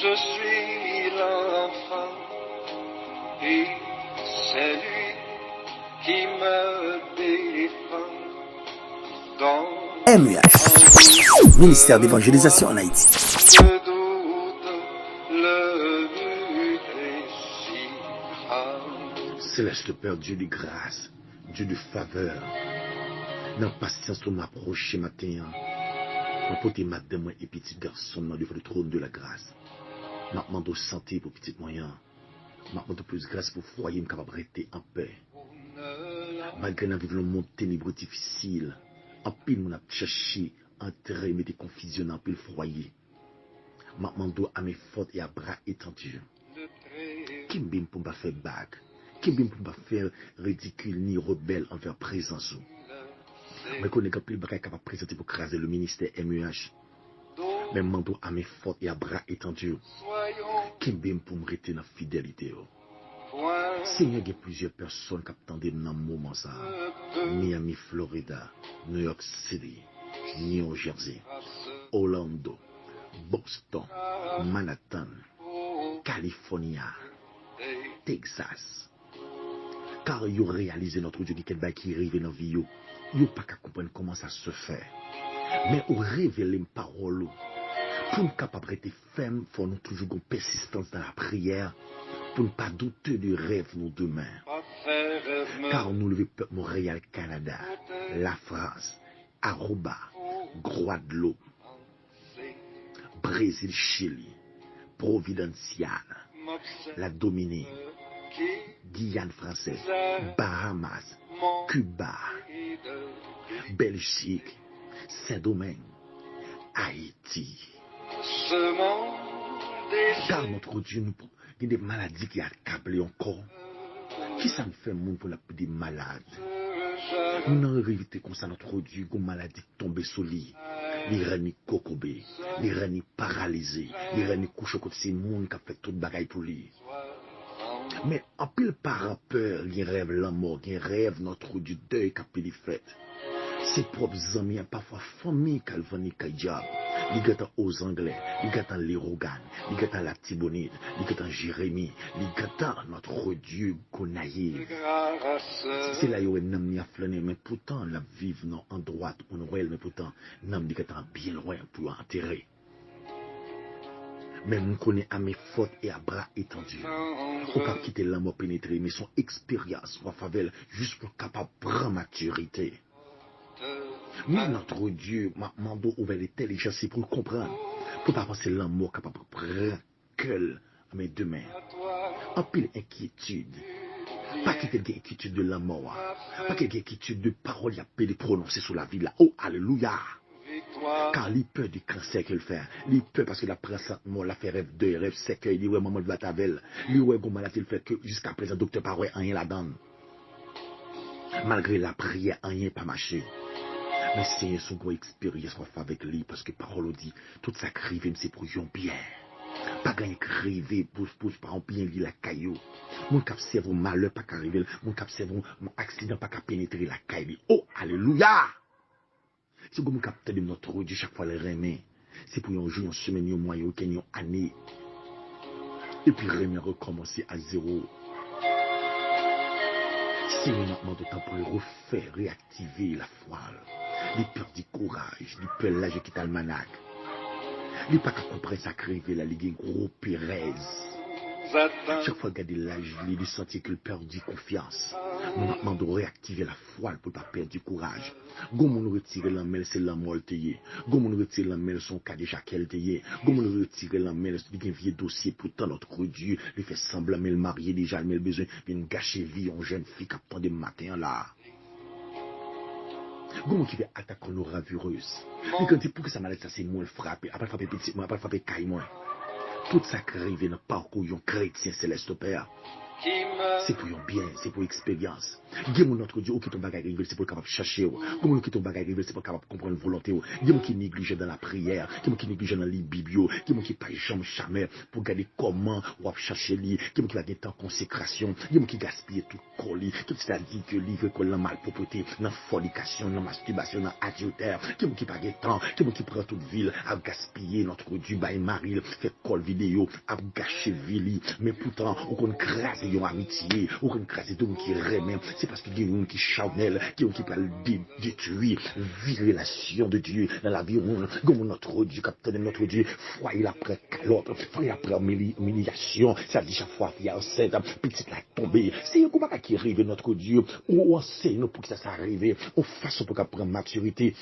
Je suis l'enfant et c'est lui qui me défend dans MEH, ministère d'évangélisation en Haïti. le doute, le but est si grand. Céleste Père, Dieu de grâce, Dieu de faveur, dans patience pour m'approcher matin, pour porter madame et petit garçon devant le trône de la grâce. M'a demandé santé pour petit moyen. M'a demandé plus grâce pour foyer capable de rester en paix. Malgré la vivre le monde ténébreux difficile, en pile mon a cherché entrer mettre confusion dans pile foyer. M'a demandé à mes fautes et à bras étendus. Qui m'bim pour pas faire bague, qui m'bim pour pas faire ridicule ni rebelle envers présence. Mais qu'on est capable de présenter pour craser le ministère MEH. Mais mando à mes fautes et à bras étendus. Qui m'bim pour me rester dans la fidélité. Seigneur, il y a plusieurs personnes qui attendent dans le moment ça. Miami, Florida, New York City, New Jersey, Orlando, Boston, Manhattan, California, Texas. Car ils ont réalisé notre Dieu qui arrive dans la vie. Ils n'ont pas qu'à comprendre comment ça se fait. Mais ils révélent une parole. Pour nous capables d'être fermes, il faut nous toujours une persistance dans la prière. Pour ne pas douter du rêve nous demain. Car nous le peuple Montréal, Canada, la France, Aruba, Guadeloupe, Brésil, Chili, Providencial, la Dominique, Guyane française, Bahamas, Cuba, Belgique, Saint-Domingue, Haïti. Car notre Dieu nous il y a des maladies qui accablent encore. Qui ça me fait monde pour la des malades? Nous n'avons évité comme ça notre Dieu, une maladie tombée sur lui. Les reines cocobé, les reines paralysées, les reines couchées comme ces monde qui a fait toute bagaille pour lui. Mais en pile par peur, il rêve la mort, il rêve notre Dieu deuil qui a fait les fêtes. Ses propres amis, parfois famille qui a venu qui diable. Il y a aux Anglais, il y a les Rogan, il y a la Tibonide, il y a Jérémie, il y a notre Dieu Gonaïve. C'est là où il y a flâné, mais pourtant, la vive non en droite, on royal, mais pourtant, il y a bien loin pour enterrer. Mais on connaît à mes fautes et à bras étendus. On ne peut pas quitter l'amour pénétré, mais son expérience va favelle juste pour capable prendre maturité. Mais notre Dieu m'a demandé ouvert l'intelligence pour comprendre. Pour pas penser l'amour capable de prendre gueule à mes deux mains. En pile inquiétude. Pas qu'il y ait inquiétude de l'amour. Pas qu'il y ait inquiétude de paroles y a pu prononcer sur la vie là. Oh, alléluia. Car il peur du cancer qu'il fait. Il peur parce que la présentement l'a fait rêve de rêve sec. Il dit ouais maman de la tavel. Il ouais comment l'a-t-il fait que jusqu'à présent docteur pas ouais rien là-dedans. Malgré la prière rien pas marché. Mais Seigneur, son gros expérience qu'on fait avec lui, parce que parole dit, tout ça crivé, c'est pour yon bien. Pas gagner crivé, pousse, par un bien, la caillou. Mon cap servant malheur, pas qu'arriver, mon cap servant, mon accident, pas qu'à pénétrer la caillou. Oh, alléluia! C'est comme mon cap de notre Dieu, chaque fois le remet. C'est pour yon jour, yon semaine, yon mois, yon année. Et puis remet recommencer à zéro. Seigneur, maintenant, d'autant pour refaire, réactiver la foi. Les peurs du courage, les peurs l'âge qui t'almanac. Les pas qu'à comprendre ça crivé la ligue gros Pérez. Chaque fois garder l'âge, il sentit qu'il perdit confiance. Nous demandons de réactiver la foi pour ne pas perdre du courage. Gommon nous retirer la mêle, c'est la mort tayé. Gommon nous retirer la mêle, son cas déjà qu'elle tayé. Gommon nous retirer la mêle, c'est un vieux dossier, pourtant notre Dieu, il fait semblant, mais le marié déjà, mais le besoin, vient gâcher vie en jeune fille qui attend des matins là. Comment qui fait attaquer nos ravureuses? Et quand il pour que ça maladie, ça c'est moins frappé, après frapper petit, après frapper caille moins. Tout ça qui arrive dans le parcours d'un chrétien céleste Père. qui me c'est pour un bien, c'est pour expérience. Il y a notre Dieu qui ton bagage rivé, c'est pour capable chercher. Comme qui ton bagage rivé, c'est pour capable comprendre volonté. Il y a qui néglige dans la prière, il y a qui néglige dans les biblios, il y a qui pas jamais pour regarder comment on va chercher lui, il y a qui va gagner en consécration, il y a qui gaspille tout colis, tout c'est-à-dire que livre qu'on la malpropreté, dans fornication, dans masturbation, dans adultère, il y a qui pas gagner temps, il y a qui prend toute ville à gaspiller notre Dieu by Maril, fait call vidéo, à gâcher ville, mais pourtant on qu'on crase yon amitié, on qu'on crase tout qui remet. C'est parce qu'il y a un qui charnel, qui peut détruire vie relation de Dieu dans la vie au monde. Comme notre Dieu, capitaine notre Dieu, foyer après calotte, foyer après humiliation. Ça dit chaque fois qu'il y a un set, petite la tomber. C'est un combat qui arrive notre Dieu, on enseigne pour que ça s'arrive, on fasse pour prendre maturité.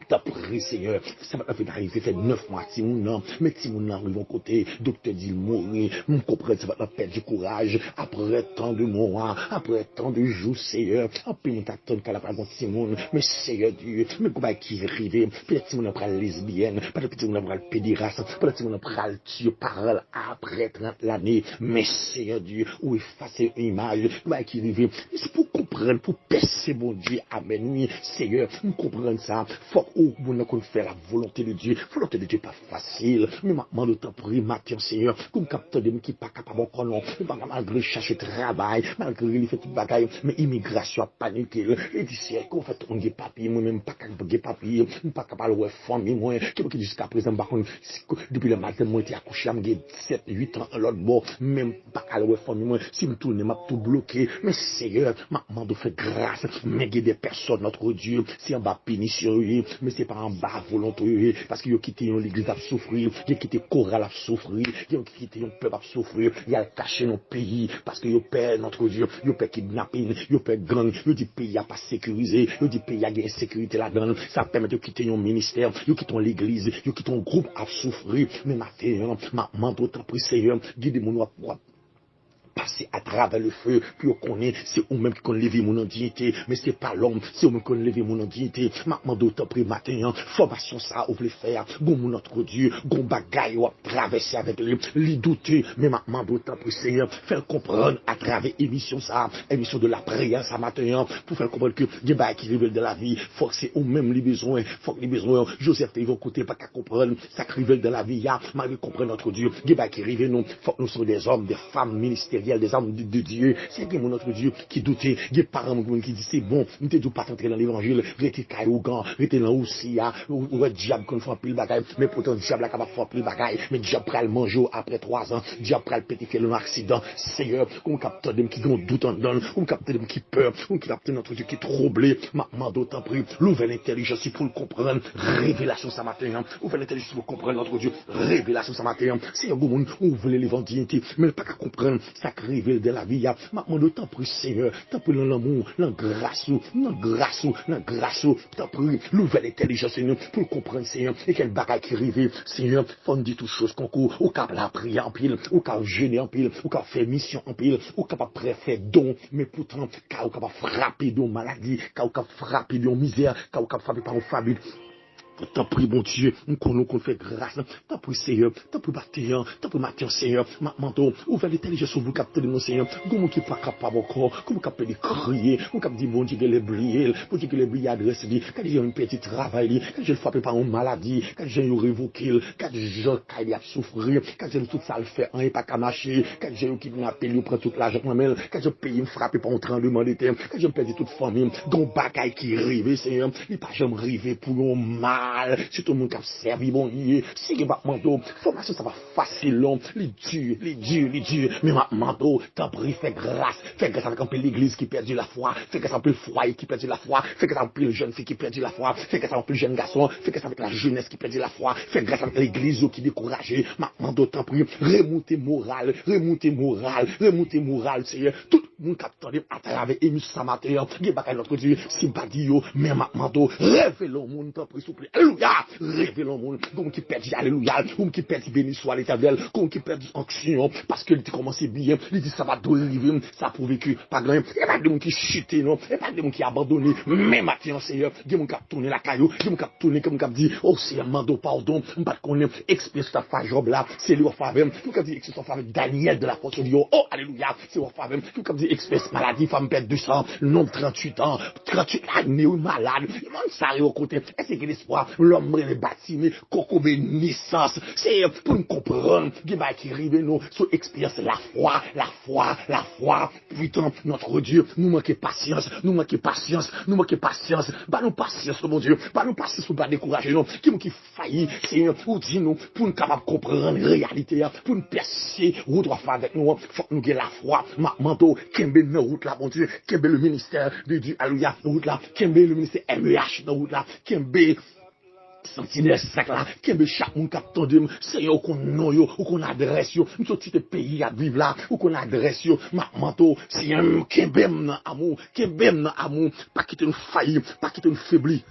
T'as pris, Seigneur, ça va faire arriver, fait 9 mois, si mon mais si mon arrive au côté, docteur dit mourir, mon comprend, ça va perdre du courage, après tant de mois, après tant de jours, Seigneur, en plus, on t'attend qu'à la parole de Simon, mais Seigneur Dieu, mais comment qui arrive, peut-être si on prend lesbienne, peut-être si on prend le pédéraste, peut-être si on prend le tuer parole après 30 l'année, mais Seigneur Dieu, ou effacer une image, comment qui arrive, c'est pour comprendre, pour percer mon Dieu, amen, oui, Seigneur, nous comprenons ça, faut où nous qu'on fait la volonté de Dieu. La volonté de Dieu n'est pas facile. Mais maintenant, le temps pour matin, Seigneur, comme capteur de qui n'est pas capable encore non. Malgré chercher travail, malgré il fait tout bagaille, mais immigration a paniqué. Il dit, c'est qu'on fait on des papiers, moi-même pas capable de papiers, pas capable de famille, moi, qui jusqu'à présent, par contre, depuis le matin, moi, j'étais accouché, j'ai 7, 8 ans, l'autre bon, même pas capable de famille, moi, si je tourne, m'a tout bloqué. Mais Seigneur, maintenant, de faire grâce, mais il y a des personnes, notre Dieu, c'est en bas pénition, mais c'est pas en bas volonté, parce qu'ils ont quitté l'église à souffrir, ils ont quitté chorale à souffrir, ils ont quitté un peuple à souffrir, ils ont caché nos pays, parce qu'ils ont peur notre Dieu, ils ont peur kidnapping, ils ont peur gang, ils ont dit pays n'a pas sécurisé, ils ont dit pays a une insécurité là-dedans, ça permet de quitter un ministère, ils quittent l'église, ils quittent un groupe à souffrir, mais maintenant, ma d'autant plus Seigneur, guide mon passer à travers le feu, puis on connaît, c'est eux-mêmes qui ont levé mon dignité, mais c'est pas l'homme, c'est eux-mêmes qui ont levé mon dignité. Maintenant, d'autant plus matin, formation ça, on veut faire, gon notre Dieu, gon bagaille, on traverser avec les douter, mais maintenant, d'autant plus Seigneur, faire comprendre à travers émission ça, émission de la prière ça matin, pour faire comprendre que des bagailles qui révèlent de la vie, faut que c'est eux-mêmes les besoins, faut que les besoins, Joseph, ils vont côté, pas qu'à comprendre, ça qui révèle de la vie, malgré comprendre notre Dieu, des bagailles qui révèlent nous, faut que nous soyons des hommes, des femmes ministérielles, des hommes de Dieu, c'est bien notre Dieu qui doutait, des parents qui disent c'est bon, nous ne pas entrer dans l'évangile, rester caillougan, rester dans aussi, ou le diable qu'on fait plus bagaille, mais pourtant le diable est capable de faire plus bagaille, mais le diable prend le manger après 3 ans, le diable prend le pétifier un accident, Seigneur, on capte dem qui ont doute en donne, on capte dem qui peur, on capte notre Dieu qui est troublé, maintenant d'autant plus, l'ouvre l'intelligence pour le comprendre, révélation ce matin, ouvre l'intelligence pour comprendre notre Dieu, révélation ce matin, c'est un bon monde, ouvre l'évangile, mais pas qu'à comprendre, ça révèle de la vie, maintenant d'autant plus Seigneur, tant plus dans l'amour, dans grâce, tant plus l'ouvre l'intelligence pour comprendre Seigneur, et quel bagage qui arrive, Seigneur, fond dit toutes choses concours, ou capable la prier en pile, ou capable gêner en pile, ou capable faire mission en pile, ou capable préférer don, mais pourtant, ou capable frapper de maladie, ou capable frapper de misère, ou capable frapper par une famille. T'as pris, bon Dieu, qu'on fait grâce. T'as pris, Seigneur. T'as pris, bâtiment. T'as pris, matin, Seigneur. Maintenant, ouvre l'intelligence sur vous, capter de mon Seigneur. Comment qui pas capable encore. Comment capable de crier. Comment capable de dire, bon Dieu, que les briller. Bon Dieu, que les briller adresse. Quand j'ai un petit travail, quand j'ai frappé par une maladie, quand j'ai révoqué, quand j'ai a souffrir, quand j'ai tout ça le fait, et pas qu'à marcher, quand j'ai kidnappé, il prend toute l'argent, quand j'ai payé, frappé par un tremblement de terre, quand j'ai perdu toute famille, gon bagaille qui rive, Seigneur. Il pas jamais rivé pour un mal. Si tout le monde qui a servi, bon, si il va manteau, formation, ça va facile, long, les durs, mais manteau, t'as pris, fais grâce avec un peu l'église qui perdit la foi, fais grâce un peu le foyer qui perdit la foi, fais grâce un peu le jeune fille qui perdit la foi, fais grâce un peu le jeune garçon, fais grâce avec la jeunesse qui perdit la foi, fais grâce avec l'église qui découragé, manteau, t'as pris, remontez moral, Seigneur, tout mon capteur à travers émis ça matin, qui bakay notre Dieu, sympathie yo, même manteau, révélons monde tant s'il vous plaît. Alléluia, révélons monde, comme qui perd alléluia, comme qui perd béni soit l'Éternel, comme qui perd onction parce que il commencé bien, il dit ça va arriver, ça prouve que pas grand, et pas de monde qui chute non, et pas de monde qui abandonné, même matin Seigneur, qui mon cap tourner la caillou, qui mon cap tourner comme cap dit, oh Seigneur, mando pardon, pas connaître expérience ta fa job là, c'est lui au faveur, tout comme dit expérience faveur Daniel de la force de oh alléluia, c'est au faveur, tout comme dit expérience maladie, femme perd 200, non 38 ans, 38 années malade, il m'en s'arrête au côté, est-ce que l'espoir, l'homme les bâtiments, coco naissance, c'est pour nous comprendre, qui arrive nous, sur expérience la foi, putain, notre Dieu, nous manquons patience, bah nous patience, mon Dieu, bah nous patience pour pas décourager nous, qui faillit, Seigneur, ou dit nous, pour nous capable comprendre la réalité, pour nous percer, ou doit faire avec nous, faut que nous ayons la foi, manteau, kembe dans route là, mon Dieu, kembe le ministère de Dieu, alléluia, route là, kembe le ministère MEH dans route là, kembe sentinelle sac là, kembe chaque monde qui attendait, Seigneur, ou qu'on nom yo, ou qu'on adresse yo, nous sommes petit pays à vivre là, ou qu'on adresse yo, manteau, Seigneur, kembe dans amour, pas quitter nous faillir, pas quitter nous faiblir.